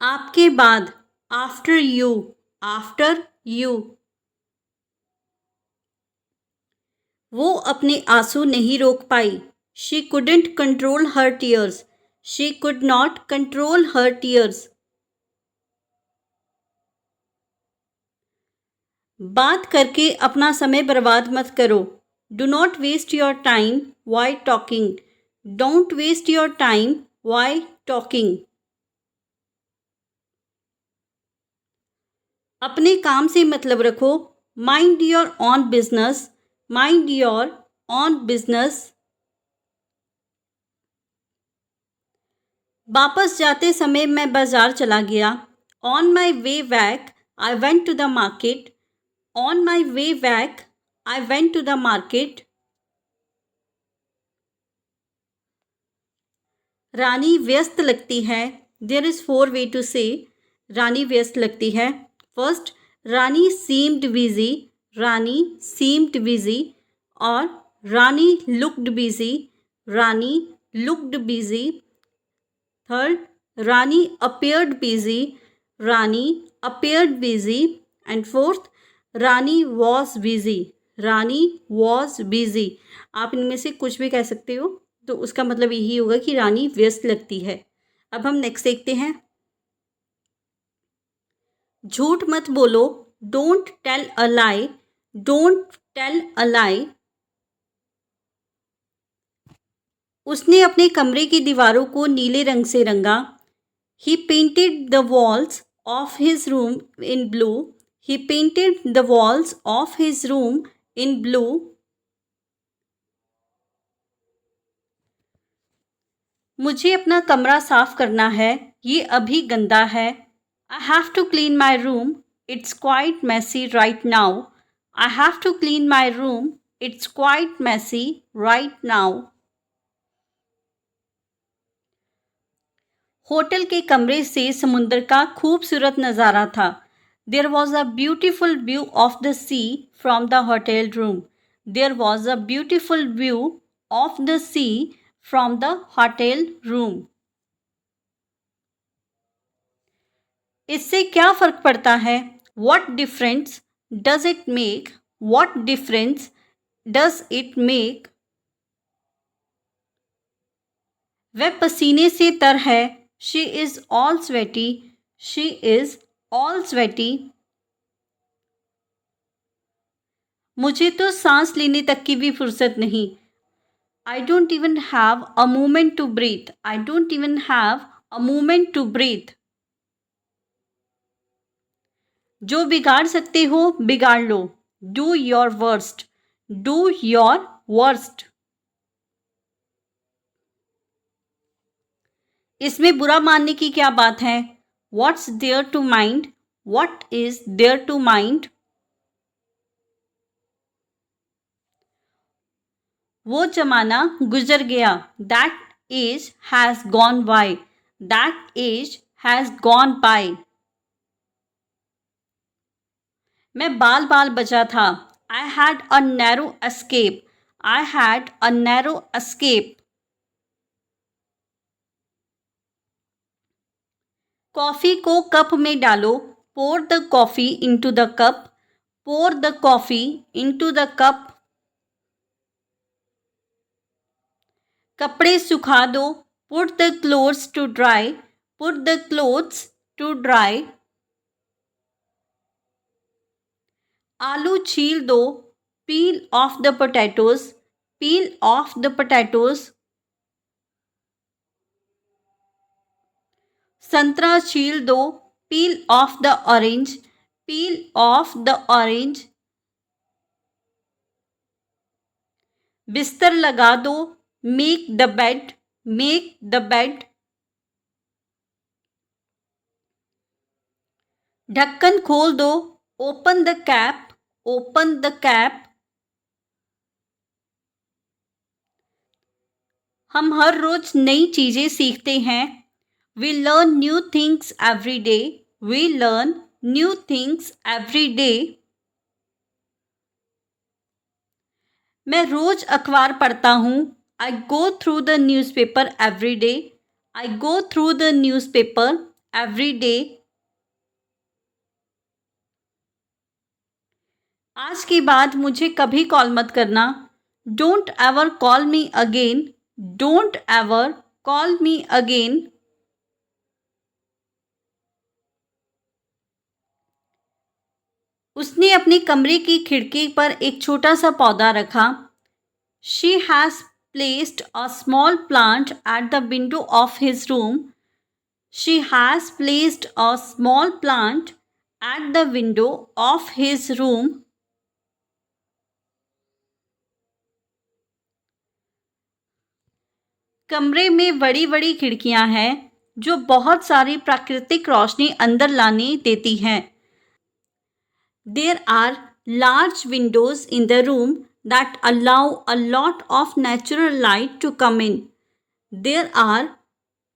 आपके बाद, after you, after you. वो अपने आंसू नहीं रोक पाई। She couldn't control her tears, she could not control her tears. बात करके अपना समय बर्बाद मत करो। Do not waste your time by talking, don't waste your time by talking. अपने काम से मतलब रखो। Mind your own business, mind your own business. वापस जाते समय मैं बाजार चला गया। On my way back I went to the market, on my way back I went to the market. Rani व्यस्त लगती है। देयर इज 4 वे टू से रानी व्यस्त लगती है। First, Rani seemed busy, Rani seemed busy. और Rani looked busy, Rani looked busy. Third, Rani appeared busy, Rani appeared busy। And fourth, Rani was busy, Rani was busy। आप इनमें से कुछ भी कह सकते हो, तो उसका मतलब यही होगा कि रानी व्यस्त लगती है। अब हम नेक्स्ट देखते हैं। झूठ मत बोलो, don't tell a lie, don't tell a lie. उसने अपने कमरे की दीवारों को नीले रंग से रंगा। He painted the walls of his room in blue. He painted the walls of his room in blue. मुझे अपना कमरा साफ करना है, ये अभी गंदा है। I have to clean my room. It's quite messy right now. I have to clean my room. It's quite messy right now. Hotel के कमरे से समुद्र का खूबसूरत नज़ारा था। There was a beautiful view of the sea from the hotel room. There was a beautiful view of the sea from the hotel room. इससे क्या फ़र्क पड़ता है? What difference does it make, what difference does it make. वह पसीने से तर है। She is all sweaty, she is all sweaty. मुझे तो सांस लेने तक की भी फुर्सत नहीं। I don't even have a moment to breathe, I don't even have a moment to breathe. जो बिगाड़ सकते हो बिगाड़ लो। Do your worst, do your worst. इसमें बुरा मानने की क्या बात है? What's there to mind, what is there to mind. वो जमाना गुजर गया। That age has gone by, that age has gone by. मैं बाल बाल बचा था। I had a narrow escape, I had a narrow escape. Coffee को कप में डालो। Pour the coffee into the cup, pour the coffee into the cup. कपड़े सुखा दो। Put the clothes to dry, put the clothes to dry. आलू छील दो। Peel off the potatoes, peel off the potatoes. संतरा छील दो। Peel off the orange, peel off the orange. बिस्तर लगा दो। Make the bed, make the bed. ढक्कन खोल दो। Open the cap, open the cap. हम हर रोज नई चीजें सीखते हैं। We learn new things every day, we learn new things every day. मैं रोज अखबार पढ़ता हूँ। I go through the newspaper every day, I go through the newspaper every day. आज के बाद मुझे कभी कॉल मत करना. Don't ever call me again. Don't ever call me again. उसने अपने कमरे की खिड़की पर एक छोटा सा पौधा रखा. She has placed a small plant at the window of his room. She has placed a small plant at the window of his room. कमरे में बड़ी बड़ी खिड़कियां हैं जो बहुत सारी प्राकृतिक रोशनी अंदर लाने देती हैं. There are large windows in the room that allow a lot of natural light to come in. There are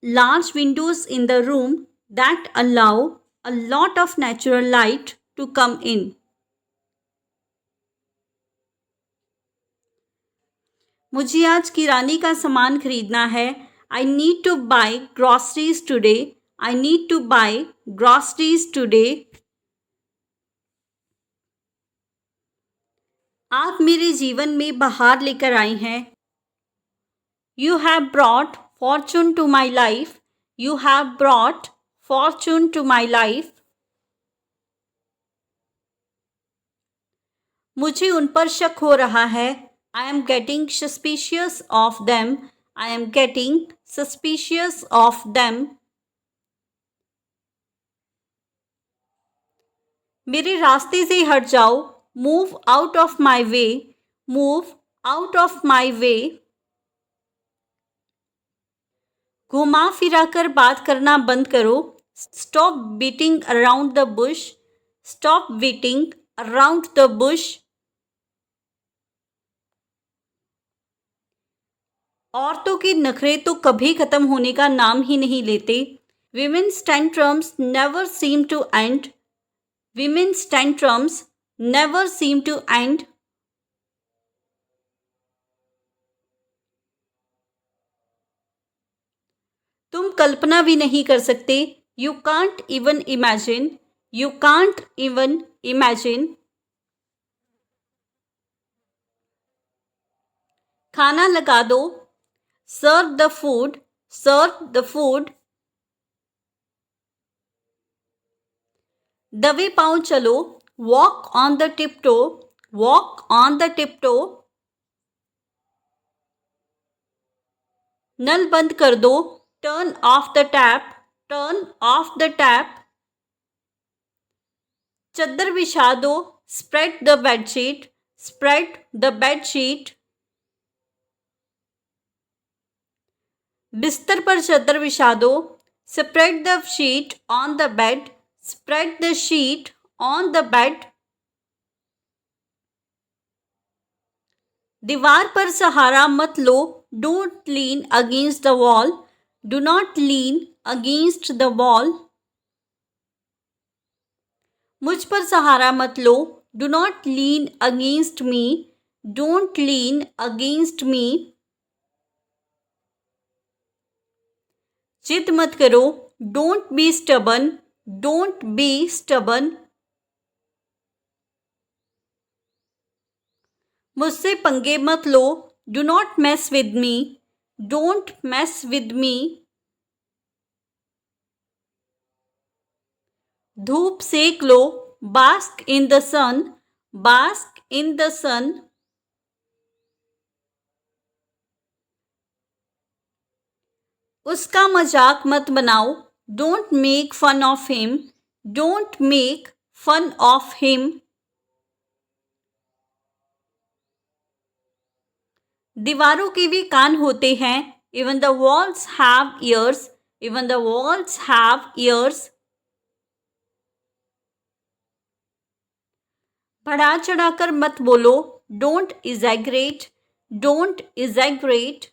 large windows in the room that allow a lot of natural light to come in. मुझे आज किराने का सामान खरीदना है. I need to buy groceries today. I need to buy groceries today. आप मेरे जीवन में बहार लेकर आई हैं. You have brought fortune to my life. You have brought fortune to my life. मुझे उन पर शक हो रहा है. I am getting suspicious of them. I am getting suspicious of them. मेरे रास्ते से हट जाओ. Move out of my way. Move out of my way. घुमा फिरा कर बात करना बंद करो. Stop beating around the bush. Stop beating around the bush. औरतों के नखरे तो कभी खत्म होने का नाम ही नहीं लेते. Women's tantrums never seem to end. Women's tantrums never seem to end. तुम कल्पना भी नहीं कर सकते. You can't even imagine. You can't even imagine. खाना लगा दो. Serve the food. Serve the food. दबे पांव चलो. Walk on the tiptoe. Walk on the tiptoe. नल बंद कर दो. Turn off the tap. Turn off the tap. चद्दर बिछा दो. Spread the bed sheet. Spread the bed sheet. बिस्तर पर चद्दर बिछा दो. Spread the sheet on the bed. Spread the sheet on the bed. दीवार पर सहारा मत लो. Don't lean against the wall. Do not lean against the wall. मुझ पर सहारा मत लो. Do not lean against me. Don't lean against me. जिद मत करो. Don't be stubborn. Don't be stubborn. मुझसे पंगे मत लो. Do not mess with me. Don't mess with me. धूप सेक लो. Bask in the sun. Bask in the sun. उसका मजाक मत बनाओ. Don't make fun of him. Don't make fun of him. दीवारों के भी कान होते हैं. Even the walls have ears. Even the walls have ears. बढ़ा चढ़ाकर मत बोलो. Don't exaggerate. Don't exaggerate.